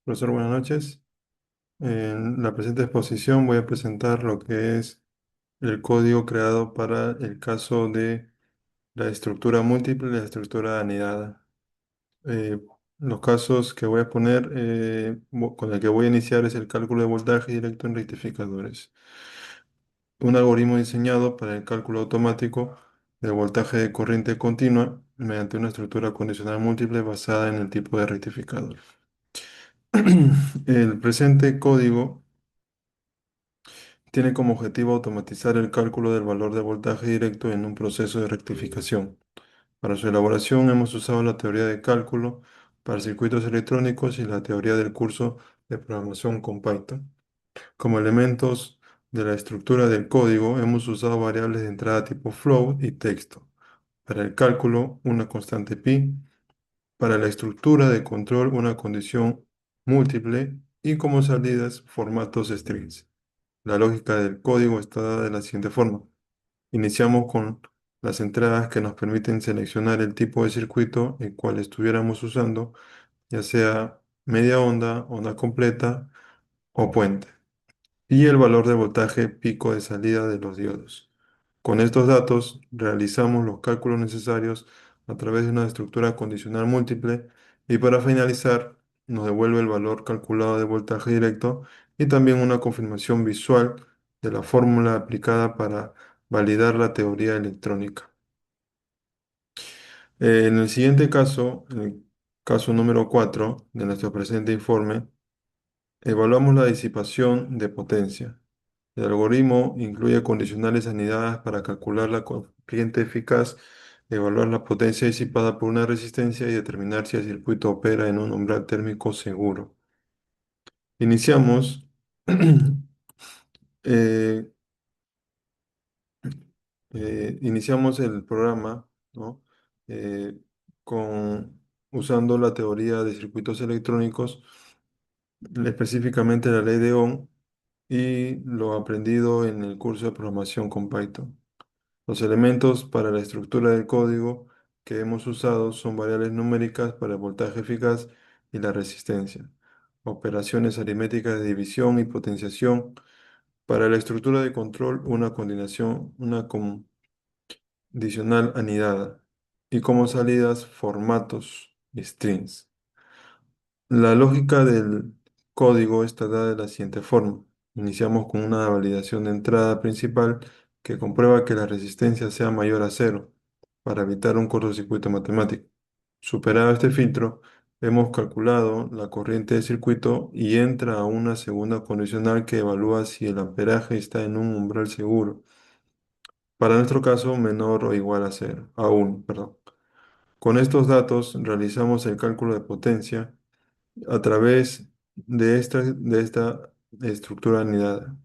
Profesor, buenas noches. En la presente exposición voy a presentar lo que es el código creado para el caso de la estructura múltiple y la estructura anidada. Eh, los casos que voy a poner, con el que voy a iniciar es el cálculo de voltaje directo en rectificadores. Un algoritmo diseñado para el cálculo automático del voltaje de corriente continua mediante una estructura condicional múltiple basada en el tipo de rectificador. El presente código tiene como objetivo automatizar el cálculo del valor de voltaje directo en un proceso de rectificación. Para su elaboración hemos usado la teoría de cálculo para circuitos electrónicos y la teoría del curso de programación con Python. Como elementos de la estructura del código hemos usado variables de entrada tipo float y texto. Para el cálculo, una constante pi. Para la estructura de control, una condición múltiple. Y como salidas, formatos strings. La lógica del código está dada de la siguiente forma. Iniciamos con las entradas que nos permiten seleccionar el tipo de circuito el cual estuviéramos usando, ya sea media onda, onda completa o puente, y el valor de voltaje pico de salida de los diodos. Con estos datos realizamos los cálculos necesarios a través de una estructura condicional múltiple y para finalizar nos devuelve el valor calculado de voltaje directo y también una confirmación visual de la fórmula aplicada para validar la teoría electrónica. En el siguiente caso, en el caso número 4 de nuestro presente informe, evaluamos la disipación de potencia. El algoritmo incluye condicionales anidadas para calcular la corriente eficaz, evaluar la potencia disipada por una resistencia y determinar si el circuito opera en un umbral térmico seguro. Iniciamos, eh, iniciamos el programa, ¿no? Eh, usando la teoría de circuitos electrónicos, específicamente la ley de Ohm y lo aprendido en el curso de programación con Python. Los elementos para la estructura del código que hemos usado son variables numéricas para el voltaje eficaz y la resistencia, operaciones aritméticas de división y potenciación. Para la estructura de control, una condicional anidada. Y como salidas, formatos y strings. La lógica del código está dada de la siguiente forma. Iniciamos con una validación de entrada principal que comprueba que la resistencia sea mayor a cero para evitar un cortocircuito matemático. Superado este filtro, hemos calculado la corriente de circuito y entra a una segunda condicional que evalúa si el amperaje está en un umbral seguro. Para nuestro caso, menor o igual a cero, a 1, perdón. Con estos datos realizamos el cálculo de potencia a través de esta estructura anidada.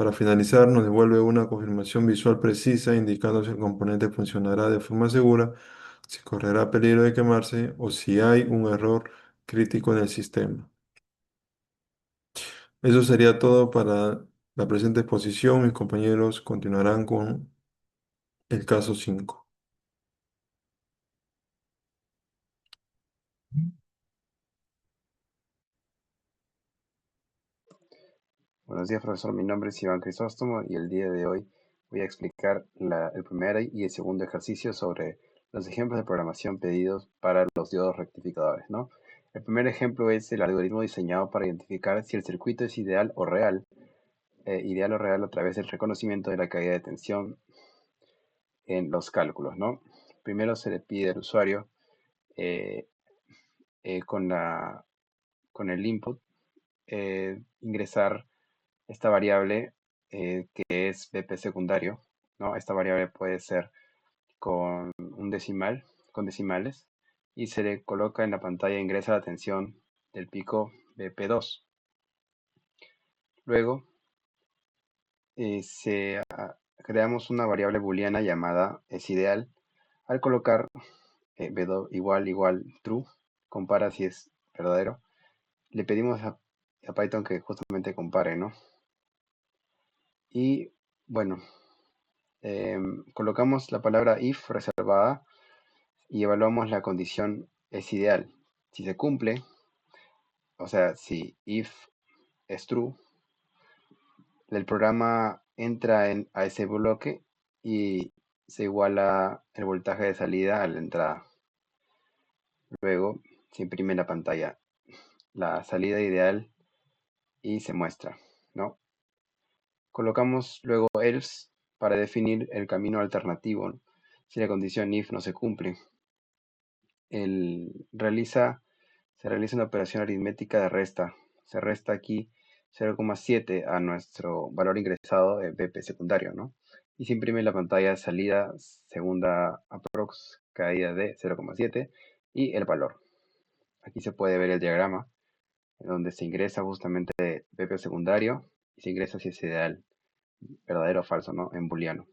Para finalizar, nos devuelve una confirmación visual precisa indicando si el componente funcionará de forma segura, si correrá peligro de quemarse o si hay un error crítico en el sistema. Eso sería todo para la presente exposición. Mis compañeros continuarán con el caso 5. Buenos días, profesor. Mi nombre es Iván Crisóstomo y el día de hoy voy a explicar el primer y el segundo ejercicio sobre los ejemplos de programación pedidos para los diodos rectificadores, ¿no? El primer ejemplo es el algoritmo diseñado para identificar si el circuito es ideal o real a través del reconocimiento de la caída de tensión en los cálculos, ¿no? Primero se le pide al usuario eh, eh, con la, con el input ingresar esta variable que es BP secundario, ¿no? Esta variable puede ser con un decimal, con decimales, y se le coloca en la pantalla ingresa la tensión del pico BP2. Luego creamos una variable booleana llamada esideal. Al colocar igual true, compara si es verdadero, le pedimos a Python que justamente compare, ¿no? Y bueno, colocamos la palabra if reservada y evaluamos la condición es ideal. Si se cumple, O sea, si if es true, el programa entra a ese bloque y se iguala el voltaje de salida a la entrada. Luego se imprime en la pantalla la salida ideal y se muestra, ¿no? Colocamos luego else para definir el camino alternativo, ¿no? Si la condición if no se cumple. El realiza, Se realiza una operación aritmética de resta. Se resta aquí 0,7 a nuestro valor ingresado de BP secundario, ¿no? Y se imprime en la pantalla salida segunda aprox caída de 0,7 y el valor. Aquí se puede ver el diagrama en donde se ingresa justamente BP secundario y se ingresa si es ideal, verdadero o falso, ¿no? En booleano.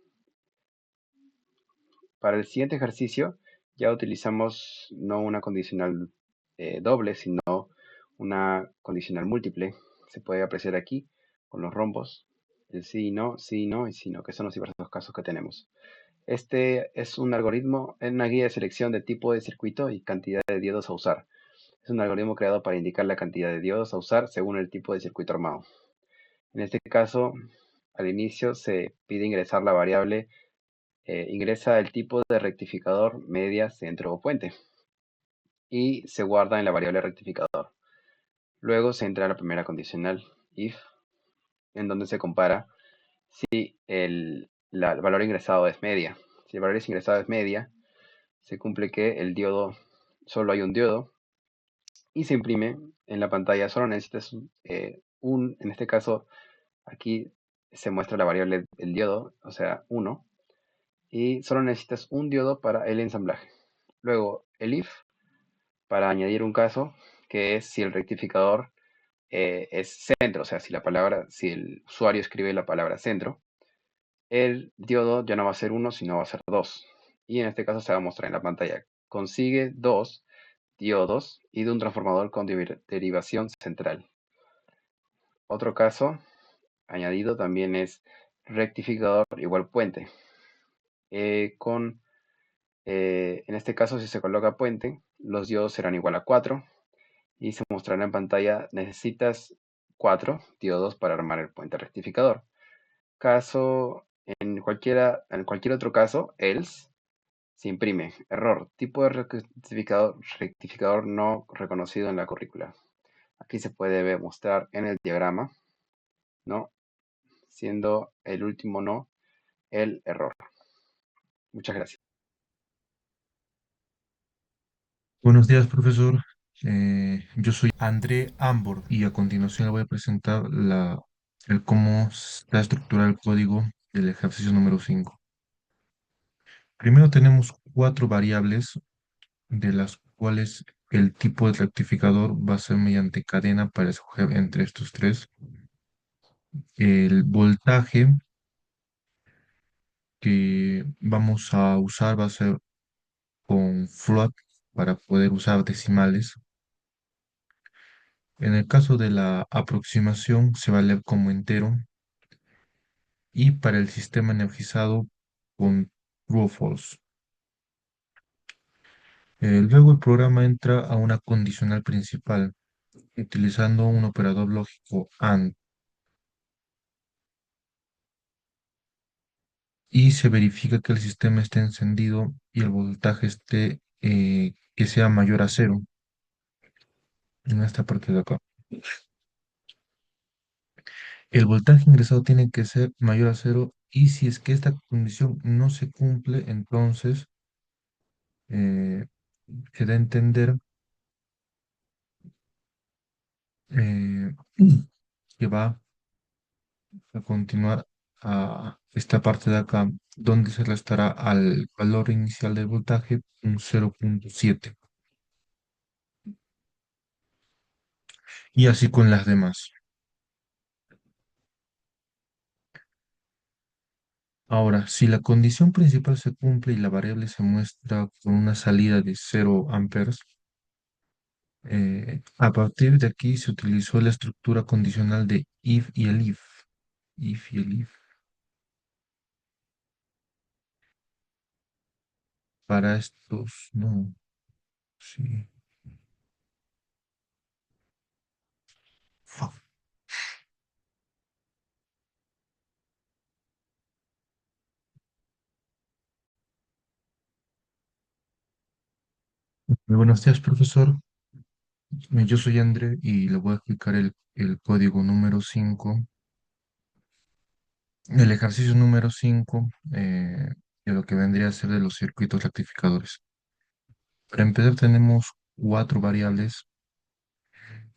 Para el siguiente ejercicio ya utilizamos no una condicional doble, sino una condicional múltiple. Se puede apreciar aquí con los rombos, el sí, no y sí, no, que son los diversos casos que tenemos. Este es un algoritmo en una guía de selección de tipo de circuito y cantidad de diodos a usar. Es un algoritmo creado para indicar la cantidad de diodos a usar según el tipo de circuito armado. En este caso, al inicio se pide ingresar la variable ingresa el tipo de rectificador, media, centro o puente y se guarda en la variable rectificador. Luego se entra a la primera condicional, if, en donde se compara si el valor ingresado es media. Si el valor ingresado es media, se cumple que el diodo, solo hay un diodo y se imprime en la pantalla. Solo necesitas en este caso, aquí se muestra la variable del diodo, o sea, 1, y solo necesitas un diodo para el ensamblaje. Luego el if para añadir un caso que es si el rectificador es centro, o sea, si el usuario escribe la palabra centro, el diodo ya no va a ser 1, sino va a ser 2. Y en este caso se va a mostrar en la pantalla. Consigue 2 diodos y de un transformador con derivación central. Otro caso añadido también es rectificador igual puente. En este caso, si se coloca puente, los diodos serán igual a 4 y se mostrará en pantalla, necesitas 4 diodos para armar el puente rectificador. En cualquier otro caso, else, se imprime error, tipo de rectificador no reconocido en la currícula. Aquí se puede mostrar en el diagrama, ¿no? Siendo el último no el error. Muchas gracias. Buenos días, profesor. Yo soy André Ambor y a continuación le voy a presentar el cómo está estructurado el código del ejercicio número 5. Primero tenemos cuatro variables de las cuales el tipo de rectificador va a ser mediante cadena para escoger entre estos tres. El voltaje que vamos a usar va a ser con float para poder usar decimales. En el caso de la aproximación se va a leer como entero y para el sistema energizado con true o false. Luego el programa entra a una condicional principal utilizando un operador lógico AND y se verifica que el sistema esté encendido y el voltaje que sea mayor a cero en esta parte de acá. El voltaje ingresado tiene que ser mayor a cero y si es que esta condición no se cumple, entonces eh, se da a entender eh, que va a continuar a esta parte de acá, donde se restará al valor inicial del voltaje un 0,7. Y así con las demás. Ahora, si la condición principal se cumple y la variable se muestra con una salida de 0 amperes, a partir de aquí se utilizó la estructura condicional de if y el if. If y el if. Para estos, no, sí. Muy buenos días, profesor. Yo soy André y le voy a explicar el código número 5, el ejercicio número 5 de lo que vendría a ser de los circuitos rectificadores. Para empezar, tenemos cuatro variables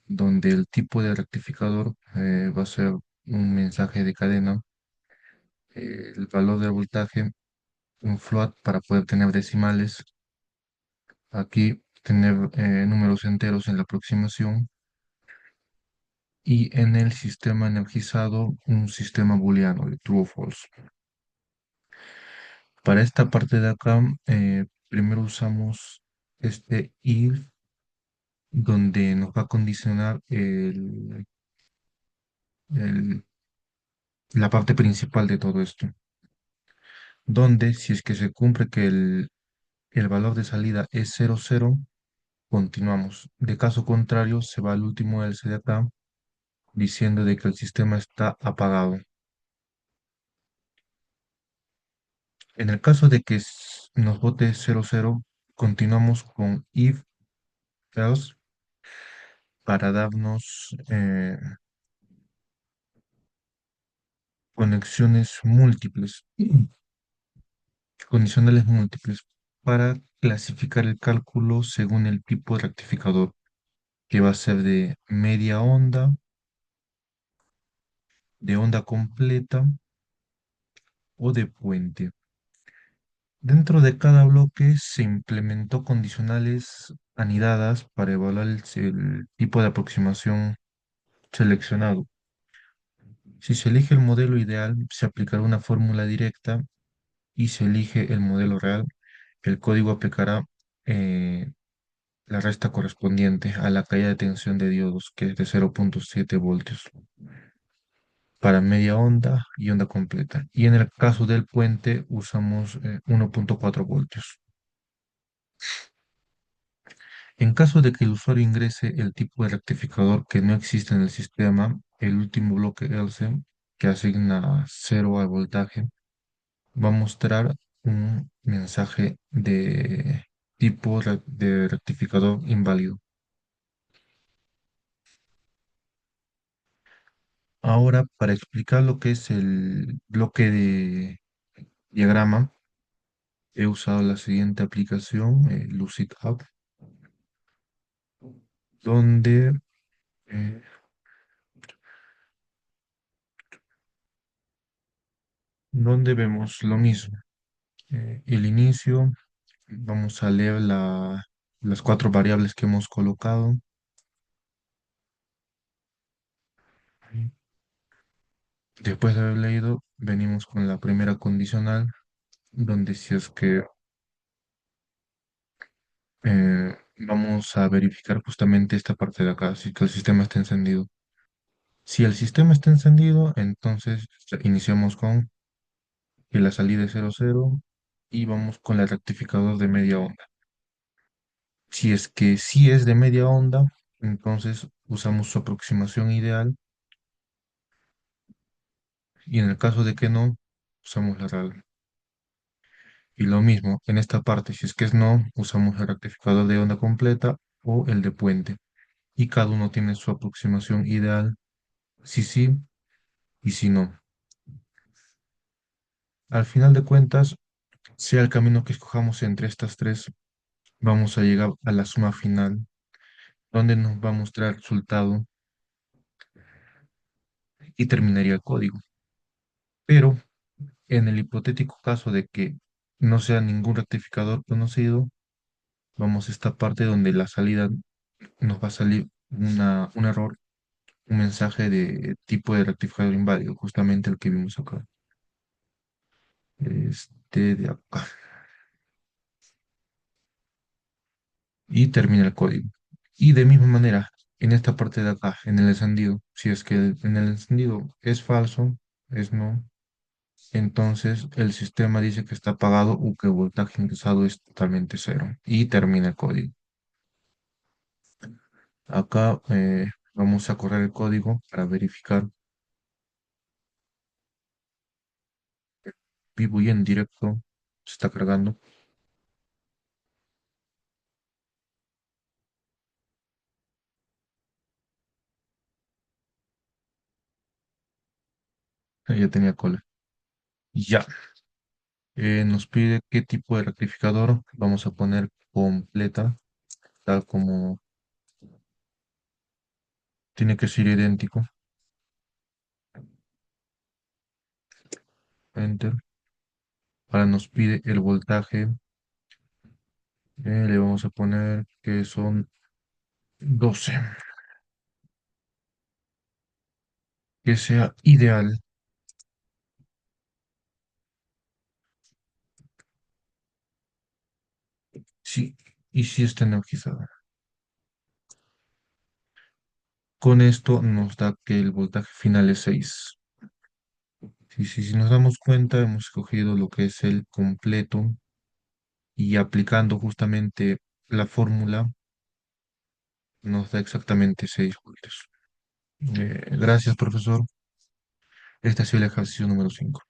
donde el tipo de rectificador va a ser un mensaje de cadena, el valor del voltaje, un float para poder tener decimales, aquí tener números enteros en la aproximación y en el sistema energizado un sistema booleano de true o false. Para esta parte de acá, primero usamos este if donde nos va a condicionar el- la parte principal de todo esto, donde si es que se cumple que el valor de salida es 00, continuamos. De caso contrario, se va al último else de acá diciendo de que el sistema está apagado. En el caso de que nos bote 00, continuamos con if else para darnos conexiones múltiples, condicionales múltiples, para clasificar el cálculo según el tipo de rectificador, que va a ser de media onda, de onda completa o de puente. Dentro de cada bloque se implementó condicionales anidadas para evaluar el tipo de aproximación seleccionado. Si se elige el modelo ideal, se aplicará una fórmula directa y se elige el modelo real, el código aplicará eh, la resta correspondiente a la caída de tensión de diodos, que es de 0,7 voltios, para media onda y onda completa. Y en el caso del puente usamos 1,4 voltios. En caso de que el usuario ingrese el tipo de rectificador que no existe en el sistema, el último bloque else, que asigna 0 al voltaje, va a mostrar un mensaje de tipo de rectificador inválido. Ahora, para explicar lo que es el bloque de diagrama, he usado la siguiente aplicación, Lucid App, donde, eh, donde vemos lo mismo. El inicio, vamos a leer las cuatro variables que hemos colocado. Después de haber leído, venimos con la primera condicional, donde si es que vamos a verificar justamente esta parte de acá, si que el sistema está encendido. Si el sistema está encendido, entonces iniciamos con que la salida es 00 y vamos con el rectificador de media onda. Si es que sí es de media onda, entonces usamos su aproximación ideal y en el caso de que no, usamos la real. Y lo mismo, en esta parte, si es que es no, usamos el rectificador de onda completa o el de puente. Y cada uno tiene su aproximación ideal, si sí y si no. Al final de cuentas, sea el camino que escojamos entre estas tres, vamos a llegar a la suma final, donde nos va a mostrar el resultado y terminaría el código. Pero en el hipotético caso de que no sea ningún rectificador conocido, vamos a esta parte donde la salida nos va a salir un error, un mensaje de tipo de rectificador inválido, justamente el que vimos acá. Este de acá. Y termina el código. Y de misma manera, en esta parte de acá, en el encendido, si es que en el encendido es falso, es no, entonces el sistema dice que está apagado o que el voltaje ingresado es totalmente cero. Y termina el código. Acá vamos a correr el código para verificar vivo y en directo. Se está cargando. Ya tenía cola. Ya. Nos pide qué tipo de rectificador. Vamos a poner completa, tal como tiene que ser idéntico. Enter. Ahora nos pide el voltaje. Le vamos a poner que son 12. Que sea ideal. Sí. Y si está energizada. Con esto nos da que el voltaje final es 6. Si nos damos cuenta, hemos escogido lo que es el completo y aplicando justamente la fórmula nos da exactamente 6 voltios. Gracias, profesor. Este ha sido el ejercicio número 5.